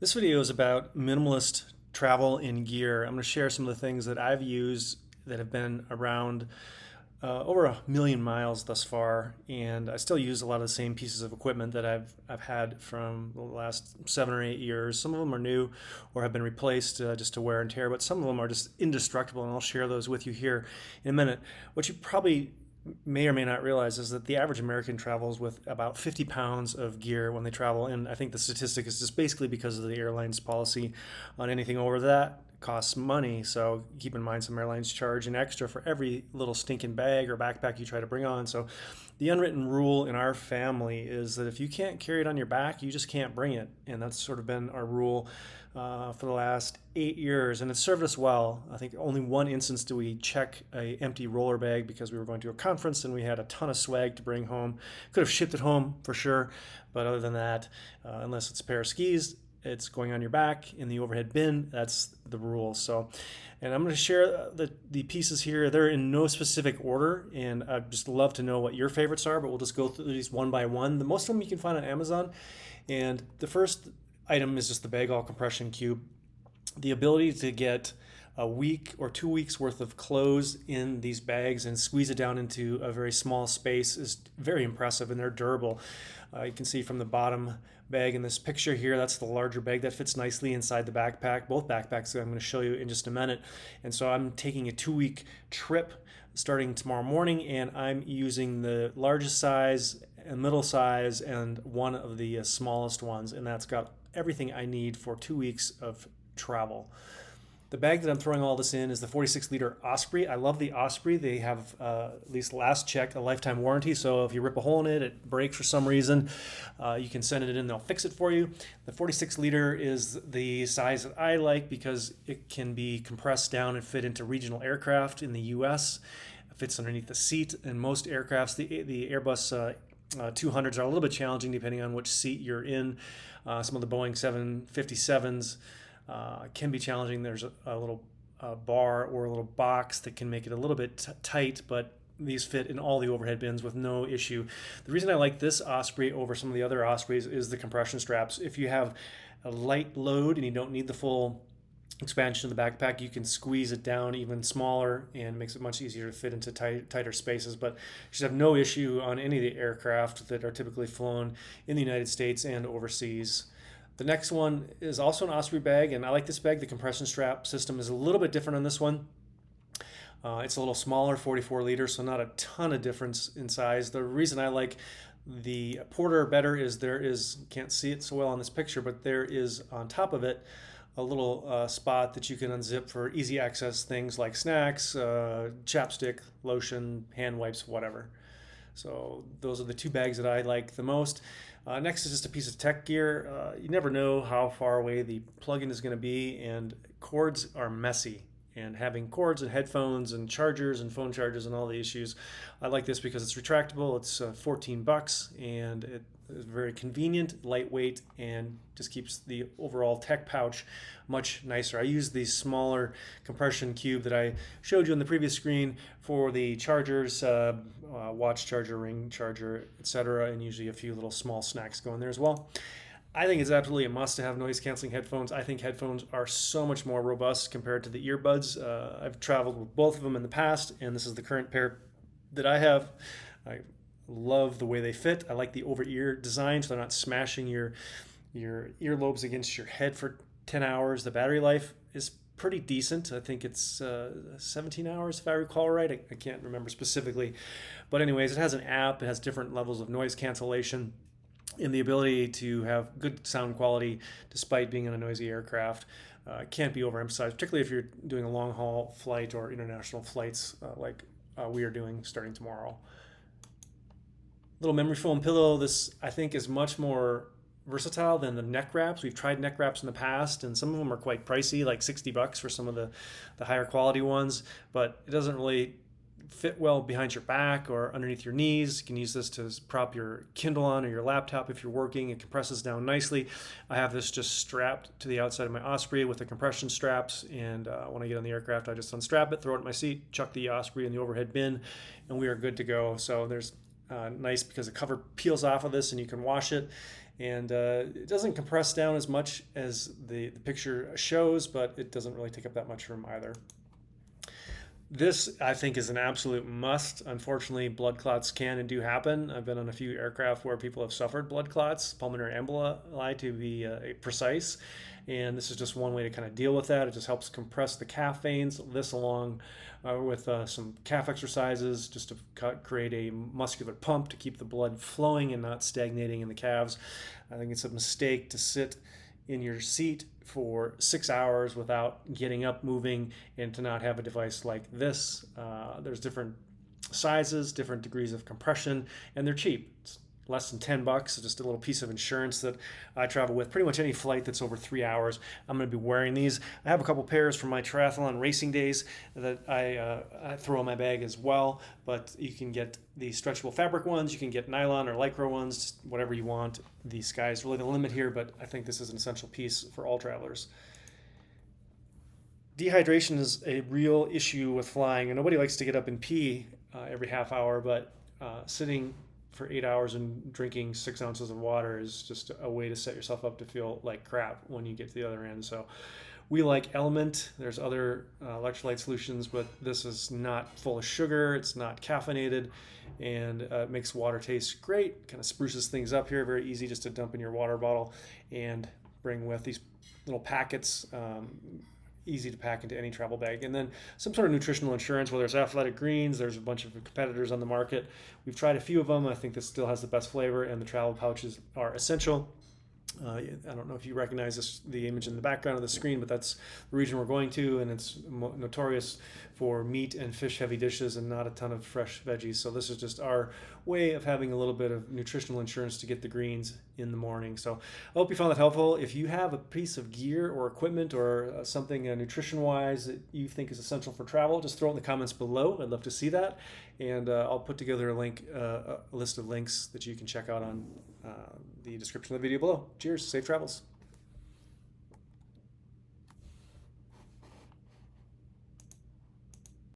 This video is about minimalist travel and gear. I'm going to share some of the things that I've used that have been around over 1,000,000 miles thus far, and I still use a lot of the same pieces of equipment that I've had from the last 7 or 8 years. Some of them are new or have been replaced just to wear and tear, but some of them are just indestructible, and I'll share those with you here in a minute. What you probably may or may not realize is that the average American travels with about 50 pounds of gear when they travel. And I think the statistic is just basically because of the airline's policy on anything over that costs money. So keep in mind some airlines charge an extra for every little stinking bag or backpack you try to bring on. So the unwritten rule in our family is that if you can't carry it on your back, you just can't bring it. And that's sort of been our rule for the last 8 years, and it's served us well. I think only one instance do we check a empty roller bag because we were going to a conference and we had a ton of swag to bring home. Could have shipped it home for sure, but other than that, unless it's a pair of skis, it's going on your back in the overhead bin. That's the rule. So, and I'm going to share the pieces here. They're in no specific order, and I'd just love to know what your favorites are, but we'll just go through these one by one. The most of them you can find on Amazon, and the first item is just the Bagall compression cube. The ability to get a week or 2 weeks worth of clothes in these bags and squeeze it down into a very small space is very impressive, and they're durable. You can see from the bottom bag in this picture here, that's the larger bag that fits nicely inside the backpack. Both backpacks that I'm going to show you in just a minute. And so I'm taking a 2-week trip starting tomorrow morning, and I'm using the largest size and middle size and one of the smallest ones, and that's got everything I need for 2 weeks of travel. The bag that I'm throwing all this in is the 46-liter Osprey. I love the Osprey. They have, at least last check, a lifetime warranty. So if you rip a hole in it, it breaks for some reason, you can send it in, they'll fix it for you. The 46-liter is the size that I like because it can be compressed down and fit into regional aircraft in the US. It fits underneath the seat. And most aircrafts, the Airbus 200s are a little bit challenging depending on which seat you're in. Some of the Boeing 757s can be challenging. There's a little bar or a little box that can make it a little bit tight, but these fit in all the overhead bins with no issue. The reason I like this Osprey over some of the other Ospreys is the compression straps. If you have a light load and you don't need the full expansion of the backpack, you can squeeze it down even smaller and it makes it much easier to fit into tighter spaces. But you should have no issue on any of the aircraft that are typically flown in the United States and overseas. The next one is also an Osprey bag, and I like this bag. The compression strap system is a little bit different on this one. It's a little smaller, 44 liters, so not a ton of difference in size. The reason I like the Porter better is can't see it so well on this picture, but there is on top of it a little spot that you can unzip for easy access things like snacks, chapstick, lotion, hand wipes, whatever. So those are the two bags that I like the most. Next is just a piece of tech gear. You never know how far away the plug-in is going to be, and cords are messy. And having cords and headphones and chargers and phone chargers and all the issues, I like this because it's retractable. It's $14, and it is very convenient, lightweight, and just keeps the overall tech pouch much nicer. I use the smaller compression cube that I showed you on the previous screen for the chargers, watch charger, ring charger, etc., and usually a few little small snacks go in there as well. I think it's absolutely a must to have noise canceling headphones. I think headphones are so much more robust compared to the earbuds. I've traveled with both of them in the past, and this is the current pair that I have. I love the way they fit. I like the over-ear design, so they're not smashing your earlobes against your head for 10 hours. The battery life is pretty decent. I think it's 17 hours if I recall right. I can't remember specifically. But anyways, it has an app. It has different levels of noise cancellation and the ability to have good sound quality despite being in a noisy aircraft. Can't be overemphasized, particularly if you're doing a long haul flight or international flights like we are doing starting tomorrow. Little memory foam pillow. This I think is much more versatile than the neck wraps. We've tried neck wraps in the past, and some of them are quite pricey, like $60 for some of the higher quality ones, but it doesn't really fit well behind your back or underneath your knees. You can use this to prop your Kindle on or your laptop if you're working. It compresses down nicely. I have this just strapped to the outside of my Osprey with the compression straps, and when I get on the aircraft, I just unstrap it, throw it in my seat, chuck the Osprey in the overhead bin, and we are good to go. So there's nice because the cover peels off of this and you can wash it, And it doesn't compress down as much as the picture shows, but it doesn't really take up that much room either. This, I think, is an absolute must. Unfortunately, blood clots can and do happen. I've been on a few aircraft where people have suffered blood clots, pulmonary emboli to be precise. And this is just one way to kind of deal with that. It just helps compress the calf veins. This along with some calf exercises just to create a muscular pump to keep the blood flowing and not stagnating in the calves. I think it's a mistake to sit in your seat for 6 hours without getting up, moving, and to not have a device like this. There's different sizes, different degrees of compression, and they're cheap. It's less than $10, just a little piece of insurance that I travel with. Pretty much any flight that's over 3 hours, I'm going to be wearing these. I have a couple pairs from my triathlon racing days that I throw in my bag as well, but you can get the stretchable fabric ones, you can get nylon or lycra ones, whatever you want. The sky's really the limit here, but I think this is an essential piece for all travelers. Dehydration is a real issue with flying, and nobody likes to get up and pee every half hour, but sitting for 8 hours and drinking 6 ounces of water is just a way to set yourself up to feel like crap when you get to the other end. So we like Element. There's other electrolyte solutions, but this is not full of sugar. It's not caffeinated, and it makes water taste great. Kind of spruces things up here. Very easy just to dump in your water bottle and bring with these little packets. Easy to pack into any travel bag. And then some sort of nutritional insurance, whether it's Athletic Greens, there's a bunch of competitors on the market. We've tried a few of them. I think this still has the best flavor, and the travel pouches are essential. I don't know if you recognize the image in the background of the screen, but that's the region we're going to, and it's notorious for meat and fish heavy dishes and not a ton of fresh veggies. So this is just our way of having a little bit of nutritional insurance to get the greens in the morning. So I hope you found that helpful. If you have a piece of gear or equipment or something nutrition-wise that you think is essential for travel, just throw it in the comments below. I'd love to see that. And I'll put together a list of links that you can check out on the description of the video below. Cheers, safe travels.